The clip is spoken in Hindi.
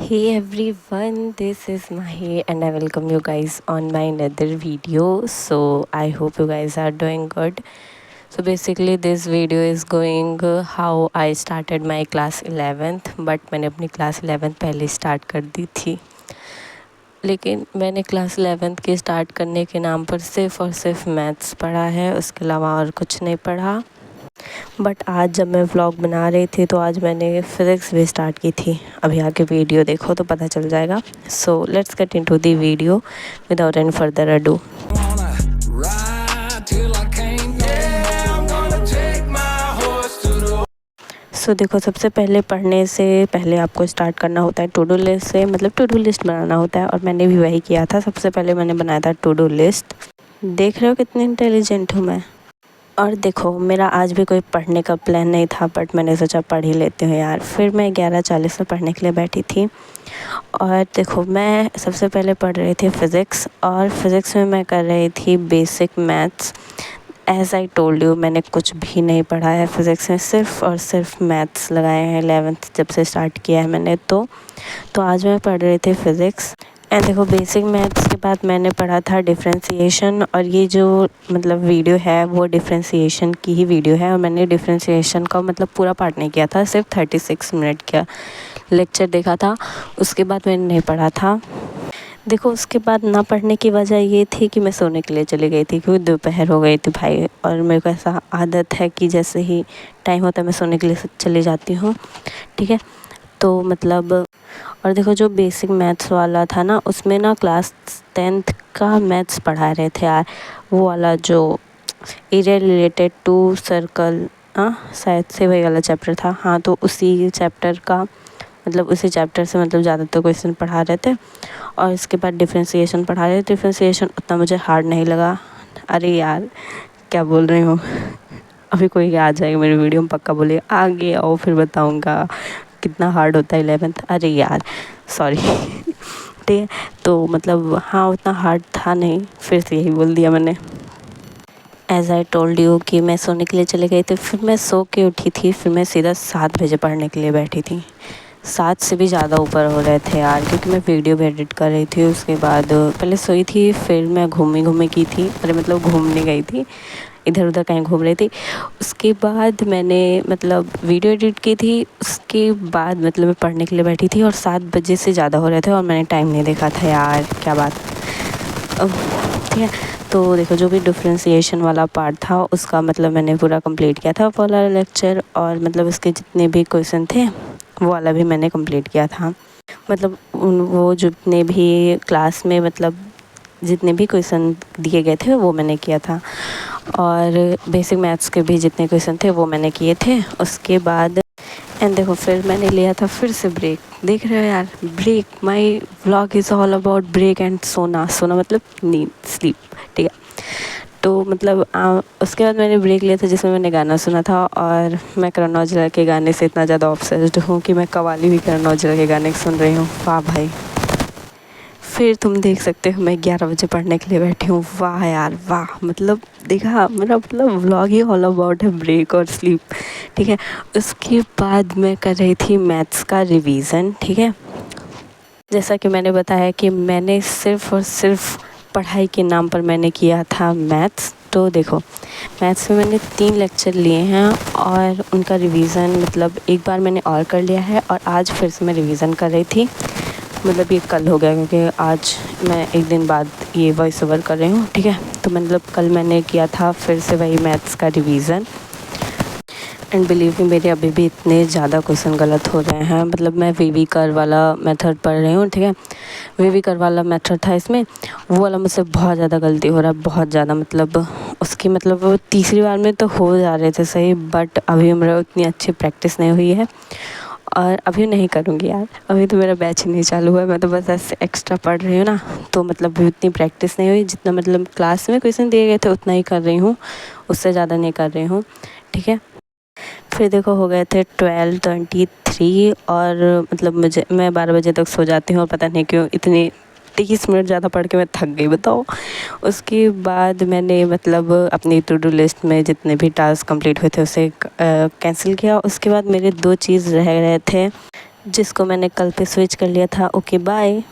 Hey everyone, this is Mahi and I welcome you guys on my another video. So I hope you guys are doing good. So basically this video is going how I started my class 11th, but मैंने अपनी class 11th पहले start कर दी थी, लेकिन मैंने क्लास 11th की स्टार्ट करने के नाम पर सिर्फ़ और सिर्फ मैथ्स पढ़ा है, उसके अलावा और कुछ नहीं पढ़ा। बट आज जब मैं व्लॉग बना रही थी तो आज मैंने फ़िज़िक्स भी स्टार्ट की थी। अभी आके वीडियो देखो तो पता चल जाएगा। So let's get into the video without any further ado. So देखो, सबसे पहले पढ़ने से पहले आपको स्टार्ट करना होता है टू डू लिस्ट से, मतलब टू डू लिस्ट बनाना होता है, और मैंने भी वही किया था। सबसे पहले मैंने बनाया था टू डू लिस्ट। देख रहे हो कितनी इंटेलिजेंट हूँ मैं। और देखो, मेरा आज भी कोई पढ़ने का प्लान नहीं था, बट मैंने सोचा पढ़ ही लेती हूँ यार। फिर मैं 11:40 में पढ़ने के लिए बैठी थी। और देखो, मैं सबसे पहले पढ़ रही थी फ़िज़िक्स, और फ़िज़िक्स में मैं कर रही थी basic maths. As I told you, मैंने कुछ भी नहीं पढ़ा है फ़िज़िक्स में, सिर्फ़ और सिर्फ मैथ्स लगाए हैं 11th जब से स्टार्ट किया है मैंने। तो आज मैं पढ़ रही थी फ़िज़िक्स। एंड देखो, बेसिक मैथ्स के बाद मैंने पढ़ा था डिफ़रेंशिएशन, और ये जो मतलब वीडियो है वो डिफ़रेंशिएशन की ही वीडियो है। और मैंने डिफ़रेंशिएशन का मतलब पूरा पार्ट नहीं किया था, सिर्फ 36 मिनट का लेक्चर देखा था, उसके बाद मैंने नहीं पढ़ा था। देखो, उसके बाद ना पढ़ने की वजह ये थी कि मैं सोने के लिए चली गई थी, क्योंकि दोपहर हो गई थी भाई, और मेरे को ऐसा आदत है कि जैसे ही टाइम होता है मैं सोने के लिए चली जाती हूँ, ठीक है। तो मतलब, और देखो, जो बेसिक मैथ्स वाला था ना, उसमें ना क्लास 10th का मैथ्स पढ़ा रहे थे यार। वो वाला जो एरिया रिलेटेड टू सर्कल, शायद से वही वाला चैप्टर था। हाँ, तो उसी चैप्टर का मतलब उसी चैप्टर से मतलब ज़्यादातर क्वेश्चन पढ़ा रहे थे। और इसके बाद डिफ्रेंसिएशन पढ़ा रहे थे। डिफ्रेंसिएशन उतना मुझे हार्ड नहीं लगा। अरे यार, क्या बोल रही हूँ। अभी कोई आ जाएगा मेरी वीडियो में, पक्का बोले आगे आओ फिर बताऊँगा कितना हार्ड होता है 11th। अरे यार, सॉरी। ठीक है, तो मतलब हाँ, उतना हार्ड था नहीं, फिर से यही बोल दिया मैंने। एज़ आई टोल्ड यू कि मैं सोने के लिए चली गई थी, फिर मैं सो के उठी थी, फिर मैं सीधा 7 बजे पढ़ने के लिए बैठी थी। 7 से भी ज़्यादा ऊपर हो रहे थे यार, क्योंकि मैं वीडियो भी एडिट कर रही थी। उसके बाद पहले सोई थी, फिर मैं घूमी की थी, अरे मतलब घूमने गई थी, इधर उधर कहीं घूम रही थी। उसके बाद मैंने मतलब वीडियो एडिट की थी, उसके बाद मतलब मैं पढ़ने के लिए बैठी थी, और 7 बजे से ज़्यादा हो रहे थे और मैंने टाइम नहीं देखा था यार, क्या बात। ठीक है, तो देखो, जो भी डिफ्रेंशिएशन वाला पार्ट था उसका मतलब मैंने पूरा कंप्लीट किया था वाला लेक्चर, और मतलब उसके जितने भी क्वेश्चन थे वो वाला भी मैंने कंप्लीट किया था। मतलब वो जितने भी क्लास में मतलब जितने भी क्वेश्चन दिए गए थे वो मैंने किया था, और बेसिक मैथ्स के भी जितने क्वेश्चन थे वो मैंने किए थे। उसके बाद एंड देखो, फिर मैंने लिया था फिर से ब्रेक। देख रहे हो यार, break, my vlog is all about break and सोना। सोना मतलब नींद, स्लीप, ठीक है। तो मतलब उसके बाद मैंने ब्रेक लिया था, जिसमें मैंने गाना सुना था, और मैं करण औजला के गाने से इतना ज़्यादा ऑब्सेस्ड हूँ कि मैं कव्वाली भी करण औजला के गाने सुन रही हूँ। वाह भाई। फिर तुम देख सकते हो मैं 11 बजे पढ़ने के लिए बैठी हूँ। वाह यार वाह, मतलब देखा, मेरा मतलब व्लॉग ही ऑल अबाउट है ब्रेक और स्लीप, ठीक है। उसके बाद मैं कर रही थी मैथ्स का रिवीजन, ठीक है। जैसा कि मैंने बताया कि मैंने सिर्फ़ और सिर्फ पढ़ाई के नाम पर मैंने किया था मैथ्स। तो देखो, मैथ्स में मैंने 3 लेक्चर लिए हैं, और उनका रिवीजन मतलब एक बार मैंने और कर लिया है, और आज फिर से मैं रिवीजन कर रही थी। मतलब ये कल हो गया, क्योंकि आज मैं एक दिन बाद ये वॉइस ओवर कर रही हूँ, ठीक है। तो मतलब कल मैंने किया था फिर से वही मैथ्स का रिवीजन, एंड बिलीव मी, मेरे अभी भी इतने ज़्यादा क्वेश्चन गलत हो रहे हैं। मतलब मैं वीवी कर वाला मेथड पढ़ रही हूँ, ठीक है। वीवी कर वाला मेथड था, इसमें वो वाला मुझसे बहुत ज़्यादा गलती हो रहा है, बहुत ज़्यादा। मतलब उसकी मतलब वो तीसरी बार में तो हो जा रहे थे सही, बट अभी मेरा उतनी अच्छी प्रैक्टिस नहीं हुई है, और अभी नहीं करूँगी यार। अभी तो मेरा बैच ही नहीं चालू हुआ है, मैं तो बस ऐसे एक्स्ट्रा पढ़ रही हूँ ना, तो मतलब अभी उतनी प्रैक्टिस नहीं हुई। जितना मतलब क्लास में क्वेश्चन दिए गए थे उतना ही कर रही हूँ, उससे ज़्यादा नहीं कर रही हूँ, ठीक है। फिर देखो, हो गए थे 12:23, और मतलब मैं 12 बजे तक सो जाती हूँ, और पता नहीं क्यों इतनी 30 मिनट ज़्यादा पढ़ के मैं थक गई, बताओ। उसके बाद मैंने मतलब अपनी टू डू लिस्ट में जितने भी टास्क कंप्लीट हुए थे उसे कैंसिल किया। उसके बाद मेरे 2 चीज़ रह गए थे, जिसको मैंने कल पे स्विच कर लिया था। Okay bye.